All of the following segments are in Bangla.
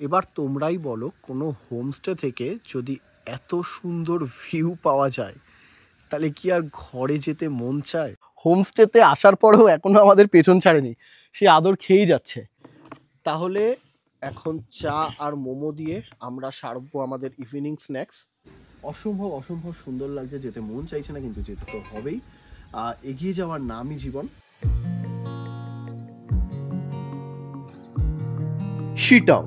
এবার তোমরাই বলো, কোনো হোমস্টে থেকে যদি এত সুন্দর ভিউ পাওয়া যায় তাহলে কি আর ঘরে যেতে মন চায়? হোমস্টেতে আসার পরেও এখনো আমাদের পেছন ছাড়েনি, সে আদর খেয়েই যাচ্ছে। তাহলে এখন চা আর মোমো দিয়ে আমরা সারবো আমাদের ইভিনিং স্ন্যাক্স। অসম্ভব অসম্ভব সুন্দর লাগছে, যেতে মন চাইছে না কিন্তু যেতে তো হবেই। এগিয়ে যাওয়ার নামই জীবন। শিটং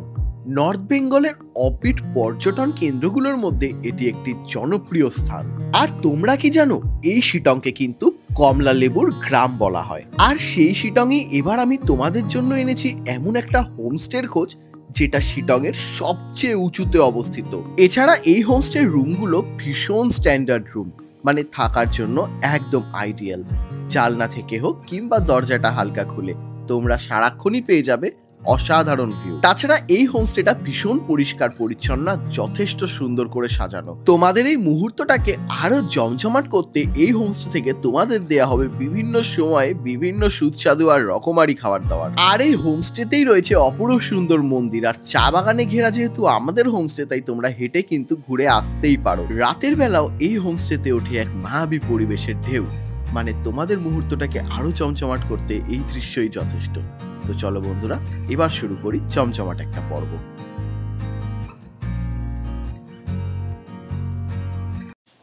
নর্থ বেঙ্গলের অফবিট পর্যটন কেন্দ্রগুলোর মধ্যে এটি একটি জনপ্রিয় স্থান। আর তোমরা কি জানো, এই শিটংকে কিন্তু কমলা লেবুর গ্রাম বলা হয়। আর সেই শিটংয়ে এবার আমি তোমাদের জন্য এনেছি এমন একটা হোমস্টের খোঁজ যেটা শিটং এর সবচেয়ে উঁচুতে অবস্থিত। এছাড়া এই হোমস্টের রুমগুলো ভীষণ স্ট্যান্ডার্ড রুম, মানে থাকার জন্য একদম আইডিয়াল। জানলা থেকে হোক কিংবা দরজাটা হালকা খুলে তোমরা সারাক্ষণই পেয়ে যাবে অসাধারণ ভিউ। তাছাড়া এই হোমস্টেটা ভীষণ পরিষ্কার পরিচ্ছন্ন, যথেষ্ট সুন্দর করে সাজানো। তোমাদের এই মুহূর্তটাকে আরো জমজমাট করতে এই হোমস্টে থেকে তোমাদের দেয়া হবে বিভিন্ন সময়ে বিভিন্ন সুস্বাদু আর রকমারি খাবার দাবার। আর এই হোমস্টেতেই রয়েছে অপরূপ সুন্দর মন্দির আর চা বাগানে ঘেরা যেহেতু আমাদের হোমস্টে, তাই তোমরা হেঁটে কিন্তু ঘুরে আসতেই পারো। রাতের বেলাও এই হোমস্টেতে ওঠে এক মায়াবী পরিবেশের ঢেউ, মানে তোমাদের মুহূর্তটাকে আরো চমচমাট করতে এই দৃশ্যই যথেষ্ট। তো চলো বন্ধুরা, এবার শুরু করি চমচমাট একটা পর্ব।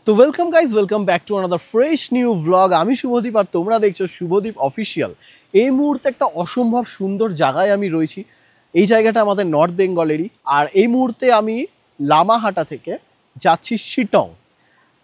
তো welcome guys, welcome back to another fresh new vlog. আমি শুভদীপ আর তোমরা দেখছো শুভদীপ অফিসিয়াল। এই মুহূর্তে একটা অসম্ভব সুন্দর জায়গায় আমি রয়েছি। এই জায়গাটা আমাদের নর্থ বেঙ্গলেরই। আর এই মুহূর্তে আমি লামাহাটা থেকে যাচ্ছি শিটং।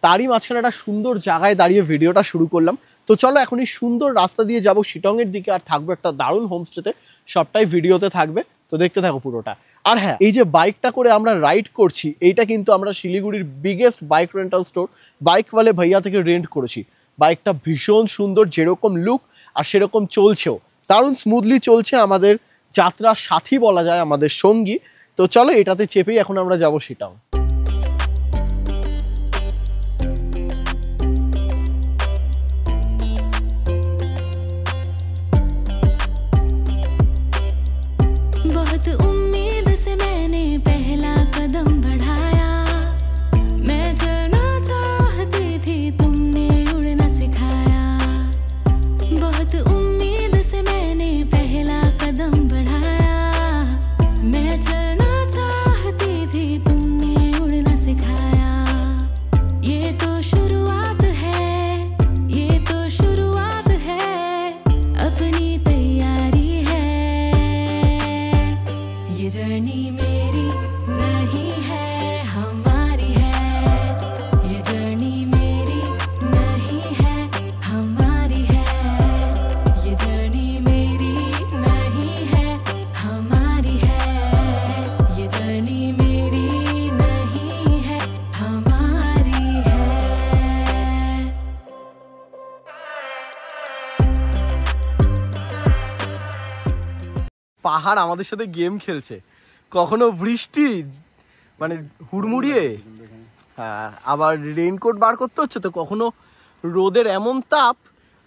তারই মাঝখানে একটা সুন্দর জায়গায় দাঁড়িয়ে ভিডিওটা শুরু করলাম। তো চলো এখন এই সুন্দর রাস্তা দিয়ে যাবো শিটংয়ের দিকে, আর থাকবো একটা দারুণ হোমস্টেতে। সবটাই ভিডিওতে থাকবে, তো দেখতে থাকো পুরোটা। আর হ্যাঁ, এই যে বাইকটা করে আমরা রাইড করছি, এইটা কিন্তু আমরা শিলিগুড়ির বিগেস্ট বাইক রেন্টাল স্টোর বাইকওয়ালে ভাইয়া থেকে রেন্ট করেছি। বাইকটা ভীষণ সুন্দর, যেরকম লুক আর সেরকম চলছেও, দারুণ স্মুথলি চলছে। আমাদের যাত্রার সাথী বলা যায়, আমাদের সঙ্গী। তো চলো এটাতে চেপেই এখন আমরা যাবো শিটং। পাহাড় আমাদের সাথে গেম খেলছে, কখনো বৃষ্টি মানে হুড়মুড়িয়ে, হ্যাঁ আবার রেইনকোট বার করতে হচ্ছে, তো কখনো রোদের এমন তাপ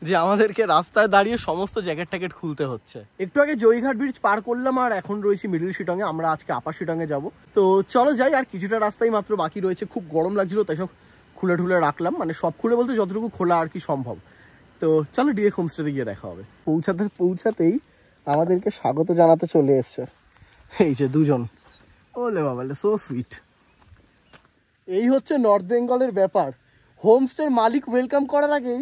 যে আমাদেরকে রাস্তায় দাঁড়িয়ে সমস্ত জ্যাকেট ট্যাকেট খুলতে হচ্ছে। একটু আগে জয়ঘাট ব্রিজ পার করলাম আর এখন রয়েছি মিডল শিটংয়ে। আমরা আজকে আপার শিটংয়ে যাব। তো চলো যাই, আর কিছুটা রাস্তাই মাত্র বাকি রয়েছে। খুব গরম লাগছিল তাই সব খুলে ঠুলে রাখলাম, মানে সব খুলে বলতে যতটুকু খোলা আর কি সম্ভব। তো চলো ডিরেক্ট হোমস্টেতে গিয়ে দেখা হবে। পৌঁছাতেই আমাদেরকে স্বাগত জানাতে চলে এসছে এই যে দুজন। ওলে বাবা, সো সুইট। এই হচ্ছে নর্থ বেঙ্গলের ব্যাপার। হোমস্টের মালিক ওয়েলকাম করার আগেই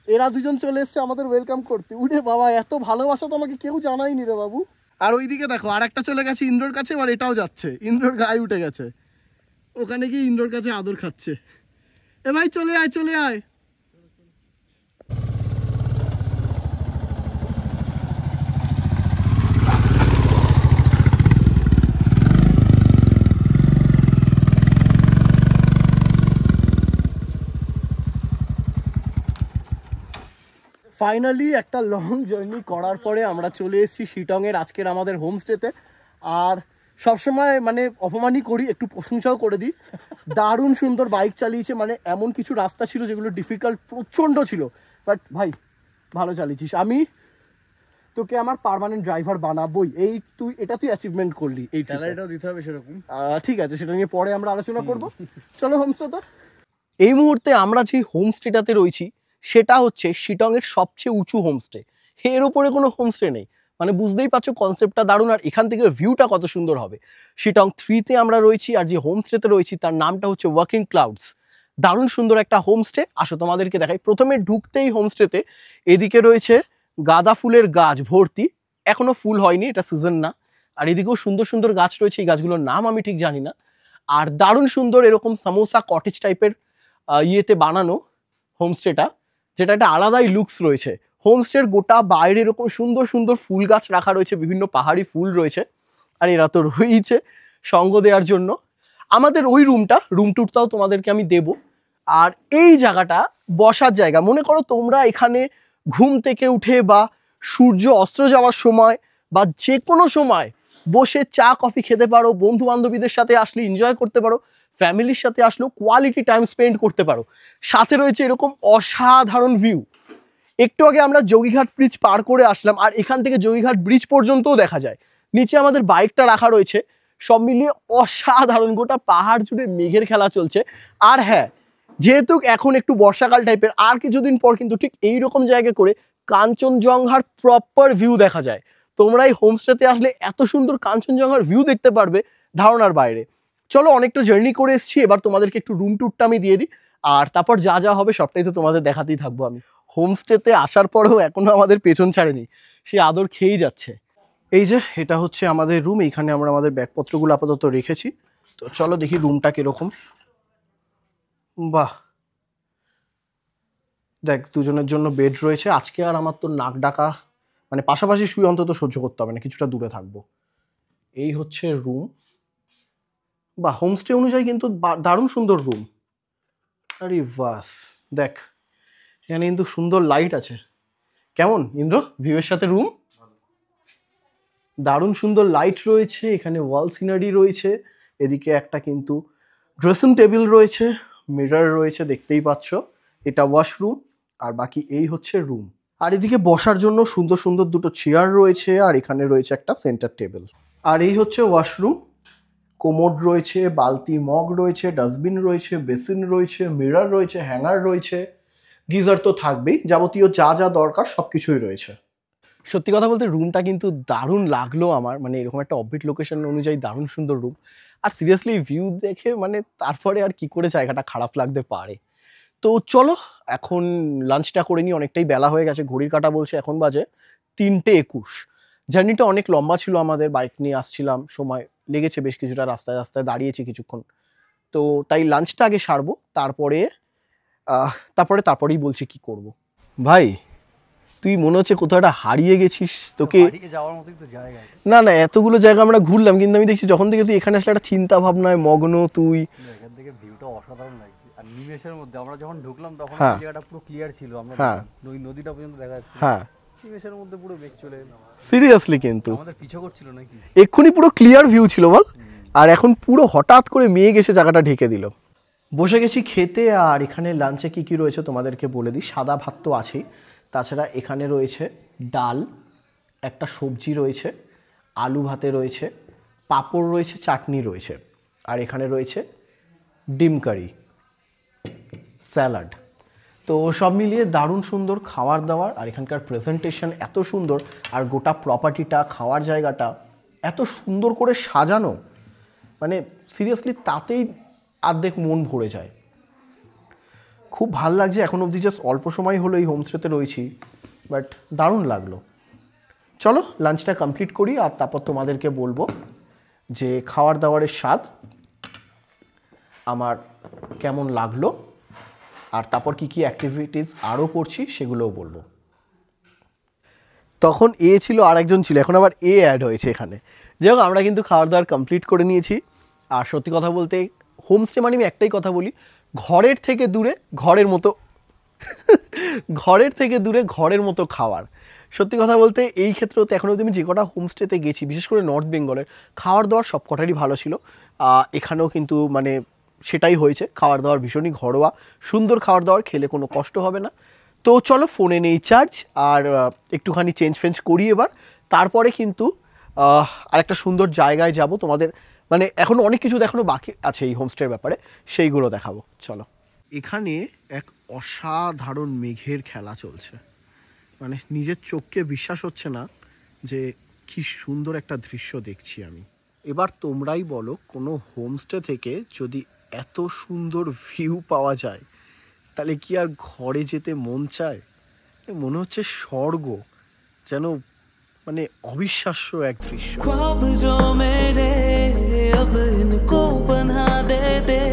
এরা দুজন চলে এসছে আমাদের ওয়েলকাম করতে। উঠে বাবা, এত ভালোবাসা তো আমাকে কেউ জানায়নি রে বাবু। আর ওইদিকে দেখো আর একটা চলে গেছে ইন্দ্রর কাছে, এবার এটাও যাচ্ছে। ইন্দ্রর গায়ে উঠে গেছে, ওখানে গিয়ে ইন্দ্রর কাছে আদর খাচ্ছে। এ ভাই চলে আয়, চলে আয়। ফাইনালি একটা লং জার্নি করার পরে আমরা চলে এসেছি শিটংয়ের আজকের আমাদের হোমস্টেতে। আর সবসময় মানে অপমানই করি, একটু প্রশংসাও করে দিই। দারুণ সুন্দর বাইক চালিয়েছে, মানে এমন কিছু রাস্তা ছিল যেগুলো ডিফিকাল্ট প্রচণ্ড ছিল, বাট ভাই ভালো চালিয়েছিস। আমি তোকে আমার পার্মানেন্ট ড্রাইভার বানাবোই। এটা তুই অ্যাচিভমেন্ট করলি। এই স্যালারিটাও দিতে হবে সেরকম। ঠিক আছে, সেটা নিয়ে পরে আমরা আলোচনা করব। চলো হোমস্টেতে। এই মুহূর্তে আমরা যে হোমস্টেটাতে রয়েছি সেটা হচ্ছে শিটংয়ের সবচেয়ে উঁচু হোমস্টে। এর উপরে কোনো হোমস্টে নেই, মানে বুঝতেই পারছো কনসেপ্টটা দারুণ। আর এখান থেকে ভিউটা কত সুন্দর হবে। শিটং 3-তে আমরা রয়েছি, আর যে হোমস্টেতে রয়েছি তার নামটা হচ্ছে ওয়াকিং ক্লাউডস। দারুণ সুন্দর একটা হোমস্টে। আসো তোমাদেরকে দেখাই। প্রথমে ঢুকতেই হোমস্টেতে এদিকে রয়েছে গাঁদা ফুলের গাছ ভর্তি, এখনো ফুল হয়নি, এটা সিজন না। আর এদিকেও সুন্দর সুন্দর গাছ রয়েছে, এই গাছগুলোর নাম আমি ঠিক জানি না। আর দারুণ সুন্দর এরকম সামোসা কটেজ টাইপের ইয়েতে বানানো হোমস্টেটা, যেটা একটা আলাদাই লুকস রয়েছে। হোমস্টের গোটা বাইরে এরকম সুন্দর সুন্দর ফুল গাছ রাখা রয়েছে, বিভিন্ন পাহাড়ি ফুল রয়েছে। আর এরা তো রয়েছে সঙ্গ দেওয়ার জন্য। আমাদের ওই রুম টুরটাও তোমাদেরকে আমি দেব। আর এই জায়গাটা বসার জায়গা। মনে করো তোমরা এখানে ঘুম থেকে উঠে বা সূর্য অস্ত যাওয়ার সময় বা যে কোনো সময় বসে চা কফি খেতে পারো, বন্ধু বান্ধবীদের সাথে আসলে এনজয় করতে পারো, ফ্যামিলির সাথে আসলেও কোয়ালিটি টাইম স্পেন্ড করতে পারো। সাথে রয়েছে এরকম অসাধারণ ভিউ। একটু আগে আমরা যোগীঘাট ব্রিজ পার করে আসলাম, আর এখান থেকে যোগীঘাট ব্রিজ পর্যন্তও দেখা যায়। নিচে আমাদের বাইকটা রাখা রয়েছে। সব মিলিয়ে অসাধারণ, গোটা পাহাড় জুড়ে মেঘের খেলা চলছে। আর হ্যাঁ, যেহেতু এখন একটু বর্ষাকাল টাইপের, আর কিছুদিন পর কিন্তু ঠিক এইরকম জায়গা করে কাঞ্চনজঙ্ঘার প্রপার ভিউ দেখা যায়। তোমরা এই হোমস্টেতে আসলে এত সুন্দর কাঞ্চনজঙ্ঘার ভিউ দেখতে পারবে ধারণার বাইরে। চলো, অনেকটা জার্নি করে এসেছি, এবার তোমাদেরকে একটু রুম ট্যুরটা আমি দিয়ে দিই। আর তারপর যা যা হবে সবটাই তো তোমাদের দেখাতেই থাকবো আমি। হোমস্টেতে আসার পরেও এখনো আমাদের পেছন ছাড়েনি, সে আদর খেয়েই যাচ্ছে। এই যে এটা হচ্ছে আমাদের রুম, এইখানে আমরা আমাদের ব্যাগপত্রগুলো আপাতত রেখেছি। তো চলো দেখি রুমটা কিরকম। বাহ, দেখ দুজনের জন্য বেড রয়েছে। আজকে আর আমার তো নাক ডাকা, মানে পাশাপাশি শুয়ে অন্তত সহ্য করতে হবে না, কিছুটা দূরে থাকবো। এই হচ্ছে রুম। বা হোমস্টে অনুযায়ী কিন্তু দারুণ সুন্দর রুম। আরে বাস, দেখ এখানে কিন্তু সুন্দর লাইট আছে। কেমন ইন্দ্র ভিউয়ের সাথে রুম? দারুণ সুন্দর লাইট রয়েছে, এখানে ওয়াল সিনারি রয়েছে। এদিকে একটা কিন্তু ড্রেসিং টেবিল রয়েছে, মিরর রয়েছে, দেখতেই পাচ্ছ। এটা ওয়াশরুম, আর বাকি এই হচ্ছে রুম। আর এদিকে বসার জন্য সুন্দর সুন্দর দুটো চেয়ার রয়েছে, আর এখানে রয়েছে একটা সেন্টার টেবিল। আর এই হচ্ছে ওয়াশরুম। কোমোড রয়েছে, বালতি মগ রয়েছে, ডাস্টবিন রয়েছে, বেসিন রয়েছে, মিরর রয়েছে, হ্যাঙ্গার রয়েছে, গিজার তো থাকবেই, যাবতীয় যা যা দরকার সব কিছুই রয়েছে। সত্যি কথা বলতে রুমটা কিন্তু দারুণ লাগলো আমার, মানে এরকম একটা অফবিট লোকেশন অনুযায়ী দারুণ সুন্দর রুম। আর সিরিয়াসলি ভিউ দেখে মানে তারপরে আর কি করে জায়গাটা খারাপ লাগতে পারে। তো চলো এখন লাঞ্চটা করে নিই, অনেকটাই বেলা হয়ে গেছে, ঘড়ির কাঁটা বলছে এখন বাজে 3:21। জার্নিটা অনেক লম্বা ছিল আমাদের, বাইক নিয়ে আসছিলাম, সময় লেগেছে বেশ কিছুটা, রাস্তায় রাস্তায় দাঁড়িয়েছি কিছুক্ষণ। তো তাই লাঞ্চটা আগে সারবো, তারপরেই বলছি কি করব। ভাই তুই মনে হচ্ছে কোথাও একটা হারিয়ে গেছিস, তোকে যাওয়ার মতোই তো জায়গা। না না, এতগুলো জায়গা আমরা ঘুরলাম, কিন্তু আমি দেখছি যখন থেকে তুই এখানে আসলে একটা চিন্তা ভাবনায় মগ্ন তুই। এখান থেকে ভিউটা অসাধারণ লাগছে। আর নিমেষের মধ্যে আমরা যখন ঢুকলাম তখন হ্যাঁ। জায়গাটা পুরো ক্লিয়ার ছিল, আমরা হ্যাঁ। ওই নদীটা পর্যন্ত দেখা যাচ্ছে। হ্যাঁ নিমেষের মধ্যে পুরো মেঘ চলে এলো। সিরিয়াসলি কিন্তু আমাদের পিছু করছিল নাকি? এক্ষুনি পুরো ক্লিয়ার ভিউ ছিল বল, আর এখন পুরো হঠাৎ করে মেঘ এসে জায়গাটা ঢেকে দিল। বসে গেছি খেতে। আর এখানে লাঞ্চে কি কি রয়েছে তোমাদেরকে বলে দিই। সাদা ভাত তো আছেই, তাছাড়া এখানে রয়েছে ডাল, একটা সবজি রয়েছে, আলু ভাতে রয়েছে, পাঁপড় রয়েছে, চাটনি রয়েছে, আর এখানে রয়েছে ডিম কারি, স্যালাড। তো সব মিলিয়ে দারুণ সুন্দর খাওয়ার দাওয়ার। আর এখানকার প্রেজেন্টেশন এত সুন্দর, আর গোটা প্রপার্টিটা, খাওয়ার জায়গাটা এত সুন্দর করে সাজানো, মানে সিরিয়াসলি তাতেই অর্ধেক মন ভরে যায়। খুব ভাল লাগছে। এখন অবধি জাস্ট অল্প সময় হলো এই হোমস্টেতে রয়েছি, বাট দারুণ লাগলো। চলো লাঞ্চটা কমপ্লিট করি, আর তারপর তোমাদেরকে বলবো যে খাওয়ার দাওয়ারের স্বাদ আমার কেমন লাগলো, আর তারপর কি কি অ্যাক্টিভিটিস আরও করছি সেগুলোও বলবো। তখন এ ছিল আর একজন ছিল, এখন আবার এ অ্যাড হয়েছে এখানে। যাই হোক, আমরা কিন্তু খাওয়ার দাওয়ার কমপ্লিট করে নিয়েছি। আর সত্যি কথা বলতে হোমস্টে মানে আমি একটাই কথা বলি, ঘরের থেকে দূরে ঘরের মতো ঘরের মতো খাওয়ার। সত্যি কথা বলতে এই ক্ষেত্রেও তো এখনও আমি যে কটা হোমস্টেতে গেছি, বিশেষ করে নর্থ বেঙ্গলের, খাওয়ার দাওয়ার সব কটারই ভালো ছিল। এখানেও কিন্তু মানে সেটাই হয়েছে, খাওয়ার দাওয়ার ভীষণই ঘরোয়া, সুন্দর খাওয়ার দাওয়ার, খেলে কোনো কষ্ট হবে না। তো চলো ফোনে নেই চার্জ, আর একটুখানি চেঞ্জ ফেঞ্জ করি এবার। তারপরে কিন্তু আরেকটা সুন্দর জায়গায় যাব, তোমাদের মানে এখনো অনেক কিছু দেখানো বাকি আছে এই হোমস্টের ব্যাপারে, সেইগুলো দেখাবো। চলো। এখানে এক অসাধারণ মেঘের খেলা চলছে, মানে নিজের চোখকে বিশ্বাস হচ্ছে না যে কি সুন্দর একটা দৃশ্য দেখছি আমি। এবার তোমরাই বলো, কোনো হোমস্টে থেকে যদি এত সুন্দর ভিউ পাওয়া যায় তাহলে কি আর ঘরে যেতে মন চায়? মনে হচ্ছে স্বর্গ, যেন মানে অবিশ্বাস্য এক দৃশ্য। ख्वाब जो मेरे अब इनको बना दे दे,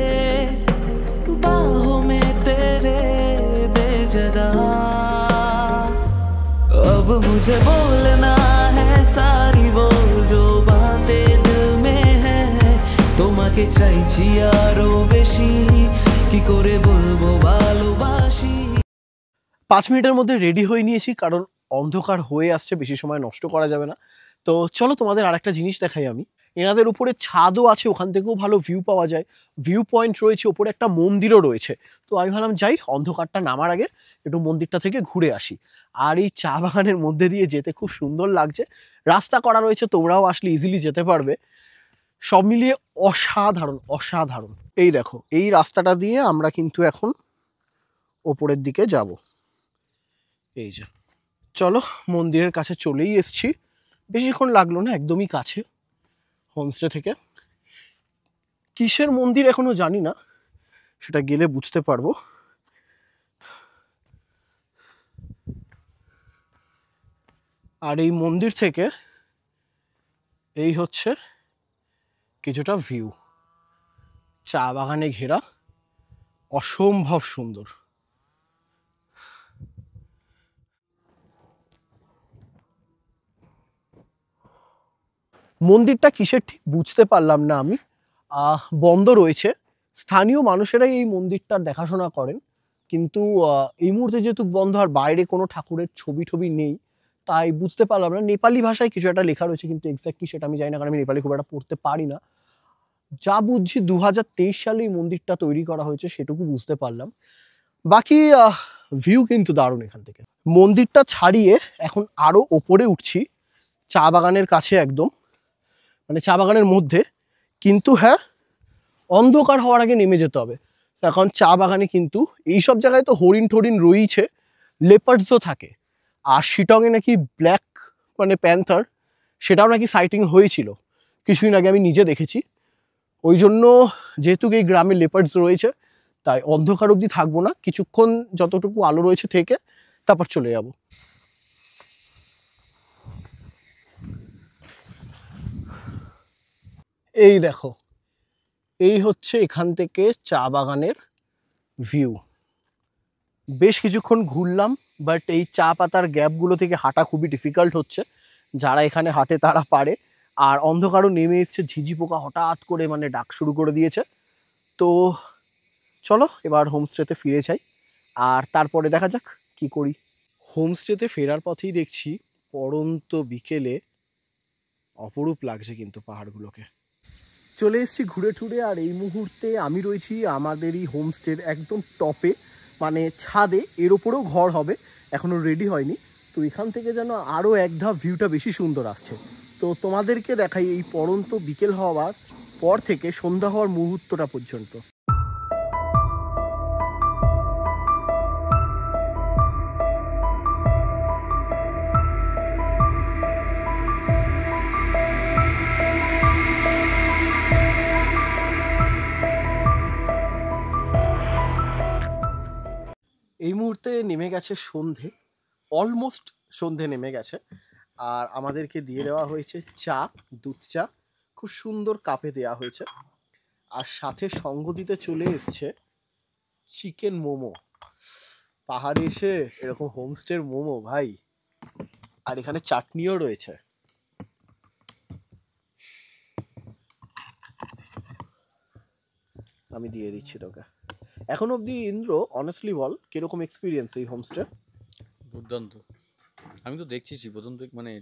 बाहों में तेरे दे जगह, अब मुझे बोलना है सारी वो जो बातें दिल में है, তোমাকে চাইছি আরো বেশি, কি করে বলবো ভালোবাসি। 5 মিনিটের মধ্যে রেডি হয়ে নিয়েছি, কারণ অন্ধকার হয়ে আসছে, বেশি সময় নষ্ট করা যাবে না। তো চলো তোমাদের আরেকটা জিনিস দেখাই আমি। এনাদের উপরে ছাদও আছে, ওখান থেকেও ভালো ভিউ পাওয়া যায়, ভিউ পয়েন্ট রয়েছে, ওপরে একটা মন্দিরও রয়েছে। তো আমি ভাবলাম যাই, অন্ধকারটা নামার আগে একটু মন্দিরটা থেকে ঘুরে আসি। আর এই চা বাগানের মধ্যে দিয়ে যেতে খুব সুন্দর লাগছে, রাস্তা করা রয়েছে, তোমরাও আসলে ইজিলি যেতে পারবে। সব মিলিয়ে অসাধারণ অসাধারণ। এই দেখো, এই রাস্তাটা দিয়ে আমরা কিন্তু এখন ওপরের দিকে যাব। এই যে, চলো মন্দিরের কাছে চলেই এসছি, বেশিক্ষণ লাগলো না, একদমই কাছে হোমস্টে থেকে। কিসের মন্দির এখনো জানি না, সেটা গেলে বুঝতে পারবো। আর এই মন্দির থেকে এই হচ্ছে কিছুটা ভিউ, চা বাগানে ঘেরা, অসম্ভব সুন্দর। মন্দিরটা কিসের ঠিক বুঝতে পারলাম না আমি, বন্ধ রয়েছে। স্থানীয় মানুষেরাই এই মন্দিরটার দেখাশোনা করেন, কিন্তু এই মুহূর্তে যেহেতু বন্ধ, আর বাইরে কোনো ঠাকুরের ছবি টবি নেই, তাই বুঝতে পারলাম না। নেপালি ভাষায় কিছু একটা লেখা রয়েছে, কিন্তু এক্স্যাক্টলি সেটা আমি জানি না, কারণ আমি নেপালি খুব একটা পড়তে পারি না। যা বুঝছি 2023 সালে এই মন্দিরটা তৈরি করা হয়েছে, সেটুকু বুঝতে পারলাম। বাকি ভিউ কিন্তু দারুণ এখান থেকে। মন্দিরটা ছাড়িয়ে এখন আরো ওপরে উঠছি, চা বাগানের কাছে একদম, মানে চা বাগানের মধ্যে। কিন্তু হ্যাঁ, অন্ধকার হওয়ার আগে নেমে যেতে হবে। এখন চা বাগানে কিন্তু এইসব জায়গায় তো হরিণ টরিণ রয়েছে, লেপার্ডসও থাকে। আর শিটংয়ে নাকি ব্ল্যাক মানে প্যান্থার, সেটাও নাকি সাইটিং হয়েছিল কিছুদিন আগে, আমি নিজে দেখেছি। ওই জন্য যেহেতু এই গ্রামে লেপার্ডস রয়েছে, তাই অন্ধকার অবধি থাকবো না, কিছুক্ষণ যতটুকু আলো রয়েছে থেকে তারপর চলে যাব। এই দেখো, এই হচ্ছে এখান থেকে চা বাগানের ভিউ। বেশ কিছুক্ষণ ঘুরলাম, বাট এই চা পাতার গ্যাপগুলো থেকে হাঁটা খুবই ডিফিকাল্ট হচ্ছে, যারা এখানে হাঁটে তারা পারে। আর অন্ধকারও নেমে এসছে, ঝিঝি পোকা হঠাৎ করে মানে ডাক শুরু করে দিয়েছে। তো চলো এবার হোমস্টেতে ফিরে যাই, আর তারপরে দেখা যাক কি করি। হোমস্টেতে ফেরার পথেই দেখছি পড়ন্ত বিকেলে অপরূপ লাগছে কিন্তু পাহাড়গুলোকে। চলে এসেছি ঘুরে টুরে, আর এই মুহূর্তে আমি রয়েছি আমাদেরই হোমস্টের একদম টপে, মানে ছাদে। এর ওপরেও ঘর হবে, এখনও রেডি হয়নি। তো এখান থেকে যেন আরও এক ধাপ ভিউটা বেশি সুন্দর আসছে। তো তোমাদেরকে দেখাই এই পড়ন্ত বিকেল হওয়ার পর থেকে সন্ধ্যা হওয়ার মুহূর্তটা পর্যন্ত। এই মুহূর্তে নেমে গেছে সন্ধে, অলমোস্ট সন্ধে নেমে গেছে। আর আমাদেরকে দিয়ে দেওয়া হয়েছে চা, দুধ চা, খুব সুন্দর কাপে দেওয়া হয়েছে। আর সাথে সঙ্গ দিতে চলে এসছে চিকেন মোমো। পাহাড়ে এসে এরকম হোমস্টের মোমো ভাই, আর এখানে চাটনিও রয়েছে। আমি দিয়ে দিচ্ছি তোকে। এখন অবধি ইন্দ্র, অনেস্টলি বল কিরকম এক্সপিরিয়েন্স এই হোমস্টে? দুর্দান্ত। আমি তো দেখছি প্রথম থেকে, মানে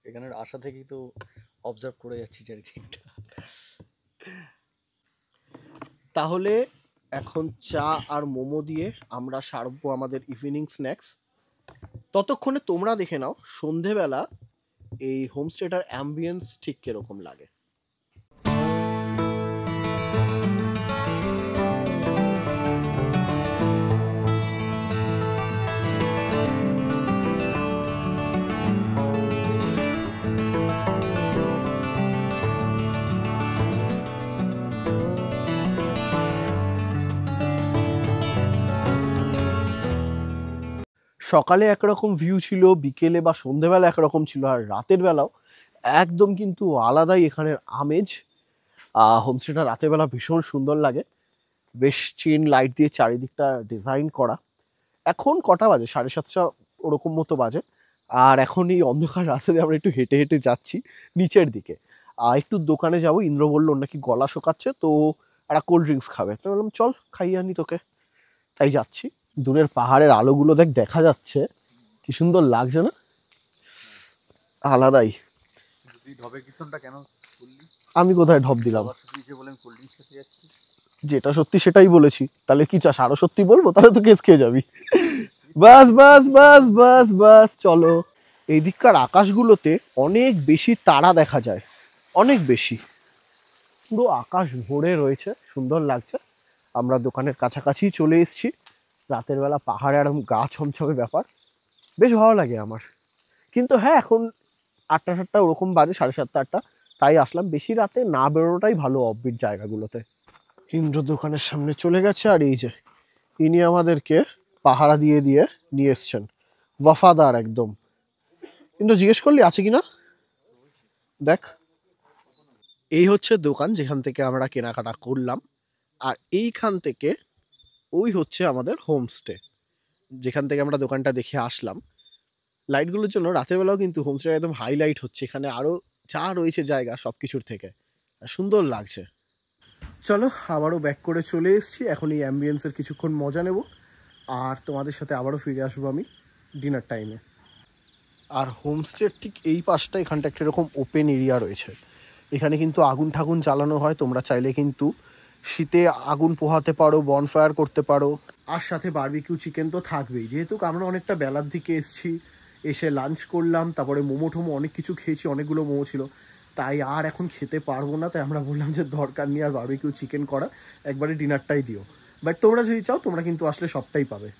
এখানের আশা থেকেই তো অবজার্ভ করে যাচ্ছি চারিদিকটা। তাহলে এখন চা আর মোমো দিয়ে আমরা সারবো আমাদের ইভিনিং স্ন্যাক্স। ততক্ষণে তোমরা দেখে নাও সন্ধেবেলা এই হোমস্টেটার অ্যাম্বিয়েন্স ঠিক কিরকম লাগে। সকালে একরকম ভিউ ছিল, বিকেলে বা সন্ধেবেলা একরকম ছিল, আর রাতের বেলাও একদম কিন্তু আলাদাই এখানের আমেজ। হোমস্টেটা রাতের বেলা ভীষণ সুন্দর লাগে, বেশ চেন লাইট দিয়ে চারিদিকটা ডিজাইন করা। এখন কটা বাজে? 7:30 ওরকম মতো বাজে। আর এখন এই অন্ধকার রাস্তা দিয়ে আমরা একটু হেঁটে হেঁটে যাচ্ছি নিচের দিকে। একটু দোকানে যাব, ইন্দ্র বললো নাকি গলা শোকাচ্ছে, তো একটা কোল্ড ড্রিঙ্কস খাবে, তো বললাম চল খাইয়ে আনি তোকে, তাই যাচ্ছি। দূরের পাহাড়ের আলোগুলো দেখা যাচ্ছে, কি সুন্দর লাগছে না? আলাদাই। আমি কোথায় ঢপ দিলাম? যেটা সত্যি সেটাই বলেছি, তাহলে কি চাস আরো সত্যি বলবো? তাহলে তো কেস খেয়ে যাবি। বাস বাস বাস বাস বাস, চলো। এই দিককার আকাশগুলোতে অনেক বেশি তারা দেখা যায়, অনেক বেশি, পুরো আকাশ ভরে রয়েছে, সুন্দর লাগছে। আমরা দোকানের কাছাকাছি চলে এসেছি। রাতের বেলা পাহাড়ে এরকম গা ছমছমে ব্যাপার, বেশ ভালো লাগে আমার। কিন্তু হ্যাঁ, এখন 8টা ওরকম বাজে, 7:30-8টা, তাই আসলাম। বেশি রাতে না বেরোনোটাই ভালো অফবিট জায়গাগুলোতে। ইন্দ্র দোকানের সামনে চলে গেছে, আর এই যে ইনি আমাদেরকে পাহারা দিয়ে দিয়ে নিয়ে এসছেন, ওয়াফাদার একদম। কিন্তু জিজ্ঞেস করলি আছে কিনা দেখ। এই হচ্ছে দোকান যেখান থেকে আমরা কেনাকাটা করলাম, আর এইখান থেকে ওই হচ্ছে আমাদের হোমস্টে, যেখান থেকে আমরা দোকানটা দেখে আসলাম। লাইটগুলোর জন্য রাতের বেলাও কিন্তু হোমস্টে একদম হাইলাইট হচ্ছে, এখানে আরও যা রয়েছে জায়গা সব কিছুর থেকে সুন্দর লাগছে। চলো আবারও ব্যাক করে চলে এসেছি, এখন এই অ্যাম্বিয়েন্সের কিছুক্ষণ মজা নেব, আর তোমাদের সাথে আবারও ফিরে আসবো আমি ডিনার টাইমে। আর হোমস্টের ঠিক এই পাশটা, এখানটা একটা এরকম ওপেন এরিয়া রয়েছে, এখানে কিন্তু আগুন ঠাগুন জ্বালানো হয়। তোমরা চাইলে কিন্তু শীতে আগুন পোহাতে পারো, বনফায়ার করতে পারো, আর সাথে বারবিকিউ চিকেন তো থাকবেই। যেহেতু আমরা অনেকটা বেলার দিকে এসেছি, এসে লাঞ্চ করলাম, তারপরে মোমো টোমো অনেক কিছু খেয়েছি, অনেকগুলো মোমো ছিল, তাই আর এখন খেতে পারবো না। তাই আমরা বললাম যে দরকার নেই আর বারবিকিউ চিকেন করা, একবারে ডিনারটাই দিও। বাট তোমরা যদি চাও তোমরা কিন্তু আসলে সবটাই পাবে।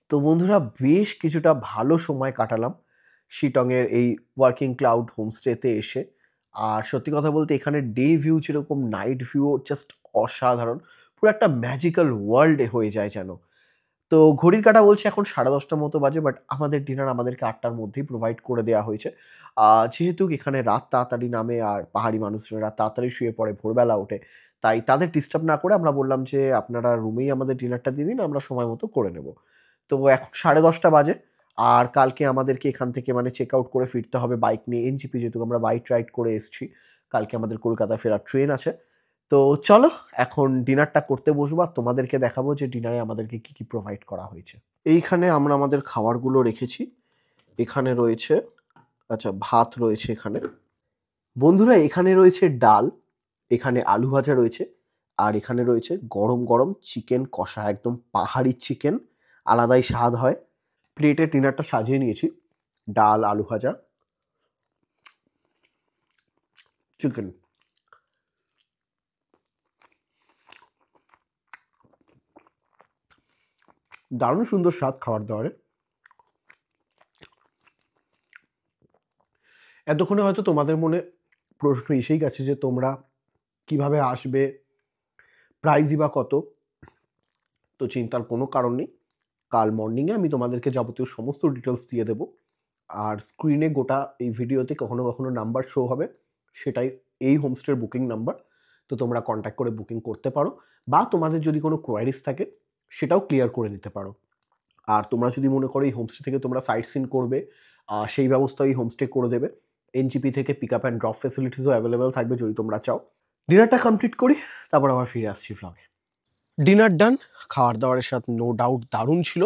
তো বন্ধুরা, বেশ কিছুটা ভালো সময় কাটালাম শিটংয়ের এই ওয়ার্কিং ক্লাউড হোমস্টেতে এসে। আর সত্যি কথা বলতে এখানে ডে ভিউ যেরকম, নাইট ভিউ জাস্ট অসাধারণ, পুরো একটা ম্যাজিক্যাল ওয়ার্ল্ড হয়ে যায় যেন। তো ঘড়ির কাঁটা বলছে এখন 10:30 মতো বাজে, বাট আমাদের ডিনার আমাদেরকে 8টার মধ্যেই প্রোভাইড করে দেওয়া হয়েছে। যেহেতু এখানে রাত তাড়াতাড়ি নামে আর পাহাড়ি মানুষরা রাত তাড়াতাড়ি শুয়ে পড়ে, ভোরবেলা ওঠে, তাই তাদের ডিস্টার্ব না করে আমরা বললাম যে আপনারা রুমেই আমাদের ডিনারটা দিয়ে দিন, আমরা সময় মতো করে নেব। তো এখন 10:30 বাজে, আর কালকে আমাদেরকে এখান থেকে চেক আউট করে ফিরতে হবে বাইক নিয়ে এনজিপি, যেহেতু আমরা বাইক রাইড করে এসেছি। কালকে আমাদের কলকাতা ফেরার ট্রেন আছে। তো চলো এখন ডিনারটা করতে বসবো, আর তোমাদেরকে দেখাবো যে ডিনারে আমাদেরকে কি কি প্রোভাইড করা হয়েছে। এইখানে আমরা আমাদের খাবারগুলো রেখেছি। এখানে রয়েছে ভাত রয়েছে এখানে বন্ধুরা, এখানে রয়েছে ডাল, এখানে আলু ভাজা রয়েছে, আর এখানে রয়েছে গরম গরম চিকেন কষা, একদম পাহাড়ি চিকেন, আলাদাই স্বাদ হয়। প্লেটে ডিনারটা সাজিয়ে নিয়েছি, ডাল, আলু ভাজা, চিকেন। দারুণ সুন্দর স্বাদ খাবার দাবারে। এতক্ষণে হয়তো তোমাদের মনে প্রশ্ন এসেই গেছে যে তোমরা কিভাবে আসবে, প্রাইজই বা কত। তো চিন্তার কোনো কারণ নেই, কাল মর্নিংয়ে আমি তোমাদেরকে যাবতীয় সমস্ত ডিটেলস দিয়ে দেবো। আর স্ক্রিনে গোটা এই ভিডিওতে কখনো কখনো নাম্বার শো হবে, সেটাই এই হোমস্টের বুকিং নাম্বার। তো তোমরা কন্ট্যাক্ট করে বুকিং করতে পারো, বা তোমাদের যদি কোনো কোয়ারিজ থাকে সেটাও ক্লিয়ার করে নিতে পারো। আর তোমরা যদি মনে করো এই হোমস্টে থেকে তোমরা সাইট সিন করবে, সেই ব্যবস্থা এই হোমস্টে করে দেবে। এনজিপি থেকে পিক আপ অ্যান্ড ড্রপ ফেসিলিটিসও অ্যাভেলেবেল থাকবে যদি তোমরা চাও। ডিনারটা কমপ্লিট করি, তারপর আবার ফিরে আসছি ভ্লগে। ডিনার ডান, খাওয়ার দাওয়ারের সাথে নো ডাউট দারুণ ছিল।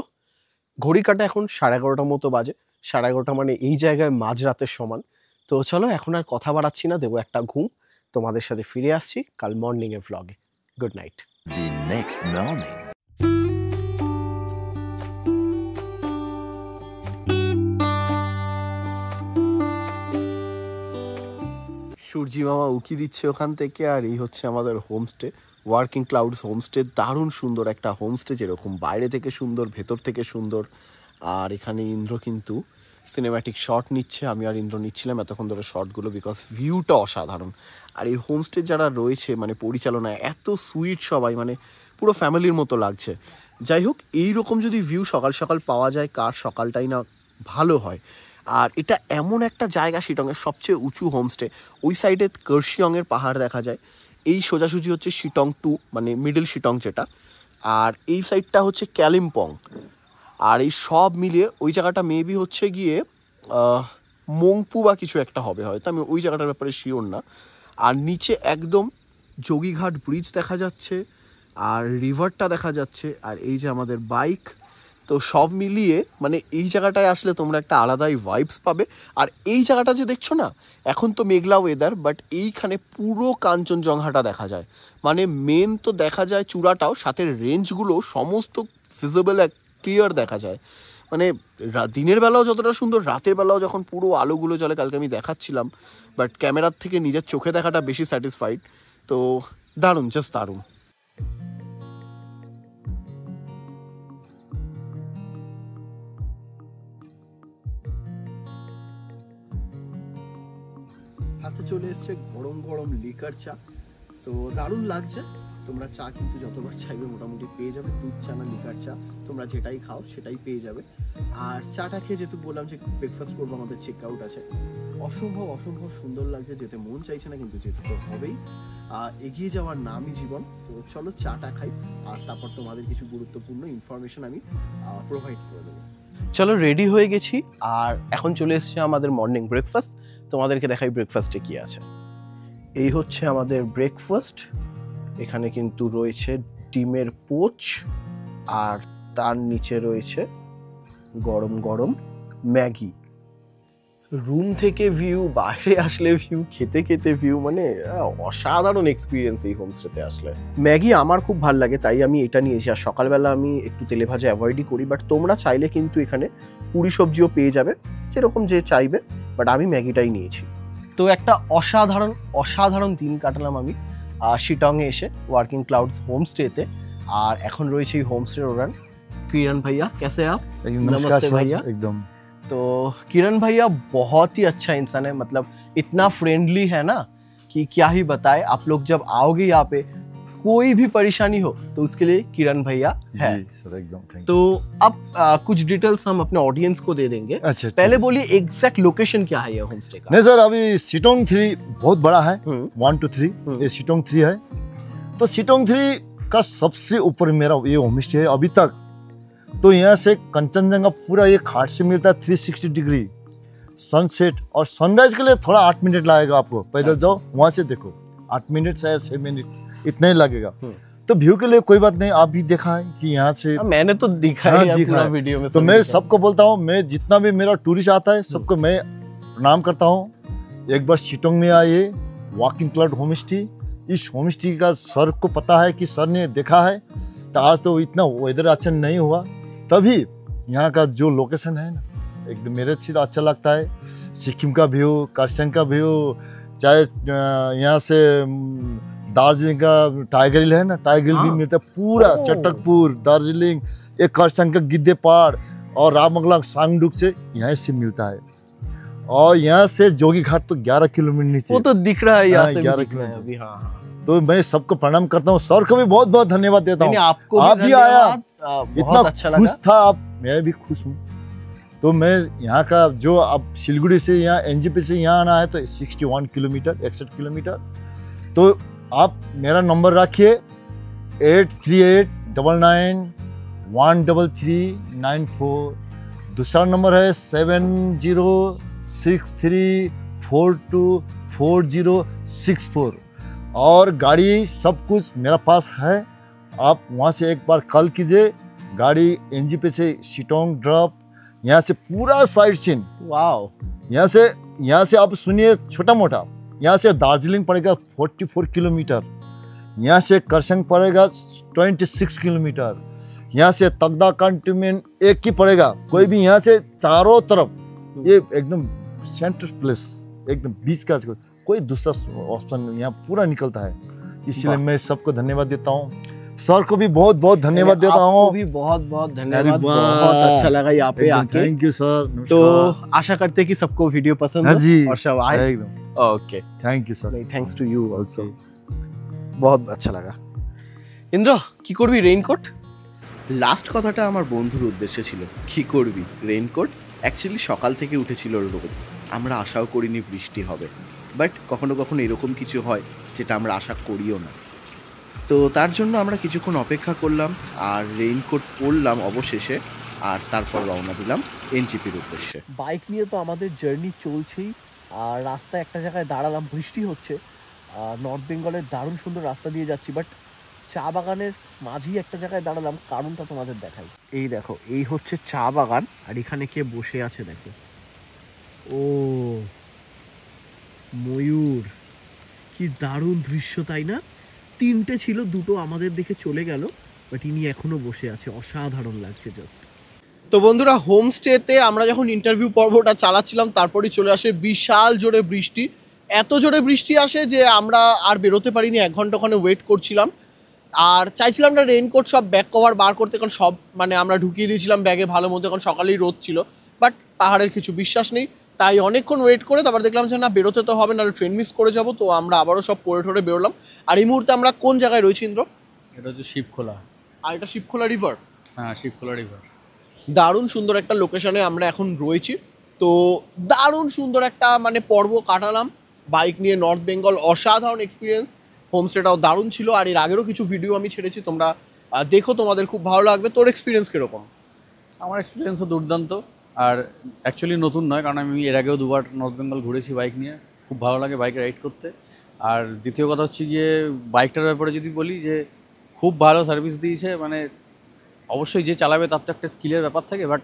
ঘড়ি কাটা এখন 11:30 মতো বাজে। 11:30 মানে এই জায়গায় মাঝরাতের সমান। তো চলো এখন আর কথা বাড়াচ্ছি না, দেবো একটা ঘুম। তোমাদের সাথে ফিরে আসছি কাল মর্নিং এর ভ্লগে। Good night. The next morning. সূর্যি মামা উকি দিচ্ছে ওখান থেকে, আর এই হচ্ছে আমাদের হোমস্টে, ওয়ার্কিং ক্লাউডস হোমস্টে। দারুণ সুন্দর একটা হোমস্টে, যেরকম বাইরে থেকে সুন্দর ভেতর থেকে সুন্দর। আর এখানে ইন্দ্র কিন্তু সিনেম্যাটিক শট নিচ্ছে, আমি আর ইন্দ্র নিচ্ছিলাম এতক্ষণ ধরে শটগুলো, বিকজ ভিউটা অসাধারণ। আর এই হোমস্টে যারা রয়েছে মানে পরিচালনায় এত সুইট সবাই, মানে পুরো ফ্যামিলির মতো লাগছে। যাই হোক, এইরকম যদি ভিউ সকাল সকাল পাওয়া যায়, কার সকালটাই না ভালো হয়। আর এটা এমন একটা জায়গা, শিটংয়ের সবচেয়ে উঁচু হোমস্টে। ওই সাইডে কার্শিয়ংয়ের পাহাড় দেখা যায়, এই সোজাসুজি হচ্ছে শিটং 2 মানে মিডল শিটং যেটা, আর এই সাইডটা হচ্ছে কালিম্পং। আর এই সব মিলিয়ে ওই জায়গাটা মেবি হচ্ছে গিয়ে মংপু বা কিছু একটা হবে হয়তো, আমি ওই জায়গাটার ব্যাপারে শিওর না। আর নিচে একদম যোগীঘাট ব্রিজ দেখা যাচ্ছে, আর রিভারটা দেখা যাচ্ছে, আর এই যে আমাদের বাইক। তো সব মিলিয়ে মানে এই জায়গাটায় আসলে তোমরা একটা আলাদাই ভাইবস পাবে। আর এই জায়গাটা যে দেখছো না, এখন তো মেঘলা ওয়েদার, বাট এইখানে পুরো কাঞ্চনজঙ্ঘাটা দেখা যায়। মানে মেন তো দেখা যায় চূড়াটাও, সাথে রেঞ্জগুলো সমস্ত ভিজিবল ক্লিয়ার দেখা যায়। মানে দিনের বেলাও যতটা সুন্দর, রাতের বেলাও যখন পুরো আলোগুলো জ্বলে, কালকে আমি দেখাচ্ছিলাম, বাট ক্যামেরার থেকে নিজের চোখে দেখাটা বেশি স্যাটিসফাইড। তো দারুণ, জাস্ট দারুণ। হাতে চলে এসছে গরম গরম লিকার চা, তো দারুণ লাগছে। তোমরা চা কিন্তু যতবার চাইবে মোটামুটি পেয়ে যাবে, দুধ চা না লিকার চা, তোমরা যেটাই খাও সেটাই পেয়ে যাবে। আর চাটা খেয়ে যেহেতু বললাম যে ব্রেকফাস্ট করবো, আমাদের চেক আউট আছে, অসম্ভব অসম্ভব সুন্দর লাগছে, যেতে মন চাইছে না কিন্তু যেতে তো হবেই। এগিয়ে যাওয়ার নামই জীবন। তো চলো চাটা খাই, আর তারপর তোমাদের কিছু গুরুত্বপূর্ণ ইনফরমেশন আমি প্রোভাইড করে দেবো। চলো রেডি হয়ে গেছি, আর এখন চলে এসছে আমাদের মর্নিং ব্রেকফাস্ট। তোমাদেরকে দেখাই ব্রেকফাস্টে কি আছে। এই হচ্ছে আমাদের ব্রেকফাস্ট। এখানে কিন্তু রয়েছে ডিমের পোচ, আর তার নিচে রয়েছে গরম গরম ম্যাগি। রুম থেকে ভিউ, বাইরে আসলে ভিউ, খেতে খেতে ভিউ, মানে অসাধারণ এক্সপিরিয়েন্স এই হোমস্টেতে আসলে। ম্যাগি আমার খুব ভালো লাগে, তাই আমি এটা নিয়েছি। আর সকালবেলা আমি একটু তেলে ভাজা অ্যাভয়েডই করি, বাট তোমরা চাইলে কিন্তু এখানে পুরি সবজিও পেয়ে যাবে, যেরকম যে চাইবে, বাট আমি ম্যাগিটাই নিয়েছি। তো একটা অসাধারণ অসাধারণ দিন কাটালাম আমি শিটংয়ে এসে, ওয়ার্কিং ক্লাউডস হোমস্টেতে। আর এখন রয়েছে এই হোমস্টের ওনার किरण भैया, कैसे आप? नमस्कार भैया। एकदम। तो किरण भैया बहुत ही अच्छा इंसान है, मतलब इतना फ्रेंडली है ना कि क्या ही बताए। आप लोग जब आओगे यहाँ पे, कोई भी परेशानी हो तो उसके लिए किरण भैया है। जी सर, एकदम थैंक तो अब कुछ डिटेल्स हम अपने ऑडियंस को दे देंगे। अच्छा, ठीक पहले है। बोलिए एग्जैक्ट लोकेशन क्या है ये होमस्टे का? नहीं सर, अभी शिटोंग 3 बहुत बड़ा है, 1 to 3 हम्म। ये शिटोंग 3 है। तो शिटोंग 3 का सबसे ऊपर मेरा ये होमस्टे है अभी तक। तो यहाँ से कंचनजंगा पूरा ये घाट से मिलता है 360 डिग्री सनसेट, और सनराइज के लिए थोड़ा 8 मिनट लगेगा आपको, पैदल जाओ वहाँ से देखो 8 मिनट से 6 मिनट इतना ही लगेगा। तो व्यू के लिए कोई बात नहीं, आप भी देखा है कि यहाँ से मैंने तो दिखा हाँ, ही है दिखा पूरा है। वीडियो में। तो सब मैं दिखा। सबको बोलता हूँ, मैं जितना भी मेरा टूरिस्ट आता है सबको मैं प्रणाम करता हूँ। एक बार शिटोंग में आइए, वॉकिंग क्लाउड होमस्टे। इस होमस्टे का सर को पता है कि सर ने देखा है, तो आज तो इतना वेदर अच्छा नहीं हुआ, तभी यहाँ का जो लोकेशन है ना एकदम मेरे से अच्छा लगता है। सिक्किम का व्यू, करसंग का व्यू, चाहे यहाँ से दार्जिलिंग का टाइगर हिल है ना, टाइगर हिल भी हाँ। मिलता है पूरा। ओह। चटकपुर, दार्जिलिंग, एक करसंग का गिद्धे पहाड़ और रामंगलांग सांगडुक से यहाँ से मिलता है। और यहाँ से जोगी घाट तो 11 किलोमीटर नीचे। वो तो दिख रहा है यहाँ हाँ, से भी 11 दिख रहा है किलोमीटर। अभी। हाँ हाँ। तो मैं सबको प्रणाम करता हूँ, सर को भी बहुत बहुत धन्यवाद देता नहीं, हूँ। आपको आप भी धन्यवाद, आया, बहुत इतना अच्छा खुश लगा। था आप, मैं भी खुश हूँ। तो मैं यहाँ का जो अब सिलगुड़ी से यहाँ एनजेपी से यहाँ आना है तो 61 किलोमीटर, 61 किलोमीटर। तो आप मेरा नंबर रखिए 8389913394। दूसरा नंबर है 7063424064। और गाड़ी सब कुछ मेरा पास है, आप वहाँ से एक बार कॉल कीजिए, गाड़ी एनजीपी से शिटोंग ड्रॉप, यहाँ से पूरा साइड सीन, वाओ, यहाँ से आप सुनिए छोटा मोटा, यहाँ से दार्जिलिंग पड़ेगा 44 किलोमीटर, यहाँ से करसंग पड़ेगा 26 किलोमीटर, यहाँ से तगदा कंटोनमेंट एक ही पड़ेगा, कोई भी यहाँ से चारों तरफ ये एकदम सेंटर प्लेस, एकदम बीच का कोई दूसरा ऑप्शन यहाँ पूरा निकलता है। इसलिए मैं सबको धन्यवाद देता हूँ, सर को भी बहुत बहुत धन्यवाद देता आपको हूँ। भी बहुत बहुत अरे धन्यवाद, वाह। बहुत अच्छा लगा यहाँ पे आके। Thank you sir. तो आशा करते हैं कि सबको वीडियो पसंद हाँ हो जी, और सब आए। एकदम okay, thank you sir. Thanks to you also, बहुत अच्छा লাগা। ইন্দ্র কি করবি রেইনকোট? লাস্ট কথাটা আমার বন্ধুর উদ্দেশ্যে ছিল, কি করবি রেইনকোট। অ্যাকচুয়ালি সকাল থেকে উঠেছিল রোদ, আমরা আশাও করিনি বৃষ্টি হবে, বাট কখনো কখনো এরকম কিছু হয় যেটা আমরা আশা করিও না। তো তার জন্য আমরা কিছুক্ষণ অপেক্ষা করলাম আর রেইনকোট পরলাম অবশেষে, আর তারপর রওনা দিলাম এনজিপির উদ্দেশ্যে। বাইক নিয়ে তো আমাদের জার্নি চলছেই, আর রাস্তায় একটা জায়গায় দাঁড়ালাম, বৃষ্টি হচ্ছে, নর্থ বেঙ্গলের দারুণ সুন্দর রাস্তা দিয়ে যাচ্ছি, বাট চা বাগানের মাঝেই একটা জায়গায় দাঁড়ালাম, কারণটা তোমাদের দেখাই। এই দেখো, এই হচ্ছে চা বাগান, আর এখানে কে বসে আছে দেখো, ও ময়ূর, কি দারুণ দৃশ্য তাই না? তিনটে ছিল, দুটো আমাদের দেখে চলে গেল, বাট ইনি এখনো বসে আছে, অসাধারণ লাগছে জাস্ট। তো বন্ধুরা, হোমস্টেতে আমরা যখন ইন্টারভিউ পর্বটা চালাচ্ছিলাম তারপরেই চলে আসে বিশাল জোরে বৃষ্টি। এত জোরে বৃষ্টি আসে যে আমরা আর বেরোতে পারিনি, 1 ঘন্টা ওখানে ওয়েট করছিলাম, আর চাইছিলাম না রেইনকোট সব ব্যাগ কভার বার করতে, কারণ সব মানে আমরা ঢুকিয়ে দিয়েছিলাম ব্যাগে ভালো মতো, এখন সকালেই রোদ ছিল, বাট পাহাড়ের কিছু বিশ্বাস নেই, তাই অনেকক্ষণ ওয়েট করে তারপর দেখলাম যে না, বেরোতে তো হবে, না ট্রেন মিস করে যাব। তো আমরা আবারও সব পরে ঠরে বেরোলাম। আর এই মুহূর্তে আমরা কোন জায়গায় রয়েছি ইন্দ্র? এটা হচ্ছে শিবখোলা। আর এটা শিবখোলা রিভার। হ্যাঁ, শিবখোলা রিভার। দারুণ সুন্দর একটা লোকেশনে আমরা এখন রয়েছি। তো দারুণ সুন্দর একটা মানে পর্ব কাটালাম বাইক নিয়ে, নর্থ বেঙ্গল, অসাধারণ এক্সপিরিয়েন্স। হোমস্টেটাও দারুণ ছিল, আর এর আগেরও কিছু ভিডিও আমি ছেড়েছি, তোমরা দেখো, তোমাদের খুব ভালো লাগবে। তোর এক্সপিরিয়েন্স কীরকম? আমার এক্সপিরিয়েন্সও দুর্দান্ত, আর অ্যাকচুয়ালি নতুন নয়, কারণ আমি এর আগেও 2 বার নর্থ বেঙ্গল ঘুরেছি বাইক নিয়ে, খুব ভালো লাগে বাইক রাইড করতে। আর দ্বিতীয় কথা হচ্ছে গিয়ে বাইকটার ব্যাপারে যদি বলি, যে খুব ভালো সার্ভিস দিয়েছে, মানে অবশ্যই যে চালাবে তার তো একটা স্কিলের ব্যাপার থাকে, বাট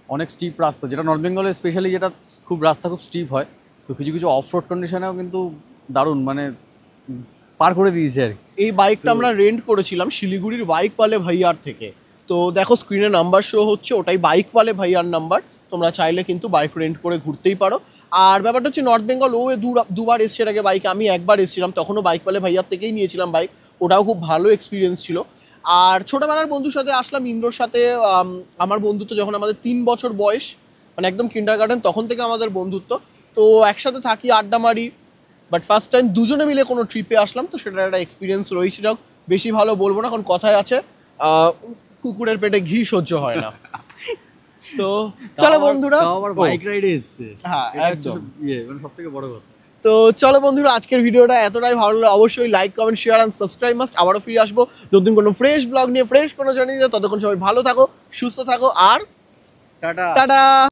অনেক স্টিপ রাস্তা, যেটা নর্থ বেঙ্গলে স্পেশালি, যেটা খুব রাস্তা খুব স্টিপ হয়, তো কিছু কিছু অফ রোড কন্ডিশনেও কিন্তু দারুণ মানে পার করে দিয়েছে আর কি। এই বাইকটা আমরা রেন্ট করেছিলাম শিলিগুড়ির বাইক ওয়ালে ভাইয়ার থেকে। তো দেখো স্ক্রিনে নাম্বার শো হচ্ছে, ওটাই বাইক ওয়ালে ভাইয়ার নাম্বার, তোমরা চাইলে কিন্তু বাইক রেন্ট করে ঘুরতেই পারো। আর ব্যাপারটা হচ্ছে নর্থ বেঙ্গল ও দুবার এসছে এর আগে বাইক, আমি একবার এসেছিলাম, তখনও বাইক ওয়ালে ভাইয়ার থেকেই নিয়েছিলাম বাইক, ওটাও খুব ভালো এক্সপিরিয়েন্স ছিল। আর ছোটোবেলার বন্ধুর সাথে আসলাম, ইন্দ্রর সাথে আমার বন্ধুত্ব যখন আমাদের 3 বছর বয়স, মানে একদম কিন্ডারগার্টেন, তখন থেকে আমাদের বন্ধুত্ব। তো একসাথে থাকি, আড্ডা মারি, বাট ফার্স্ট টাইম দুজনে মিলে কোনো ট্রিপে আসলাম, তো সেটার একটা এক্সপিরিয়েন্স রয়েছিল। বেশি ভালো বলবো না, কারণ কথায় আছে কুকুরের পেটে ঘি সহ্য হয় না। তো চলো বন্ধুরা, বাইক রাইডে এসছে, হ্যাঁ একদম, মানে সব থেকে বড় কথা। তো চলো বন্ধুরা, আজকের ভিডিওটা এতটাই ভালো লাগলে অবশ্যই like, comment, share and subscribe must. আবারও ফিরে আসবো নতুন কোনো ফ্রেশ ব্লগ নিয়ে, ফ্রেশ কোনো জার্নি নিয়ে। ততক্ষণ সবাই ভালো থাকো, সুস্থ থাকো, আর টাটা।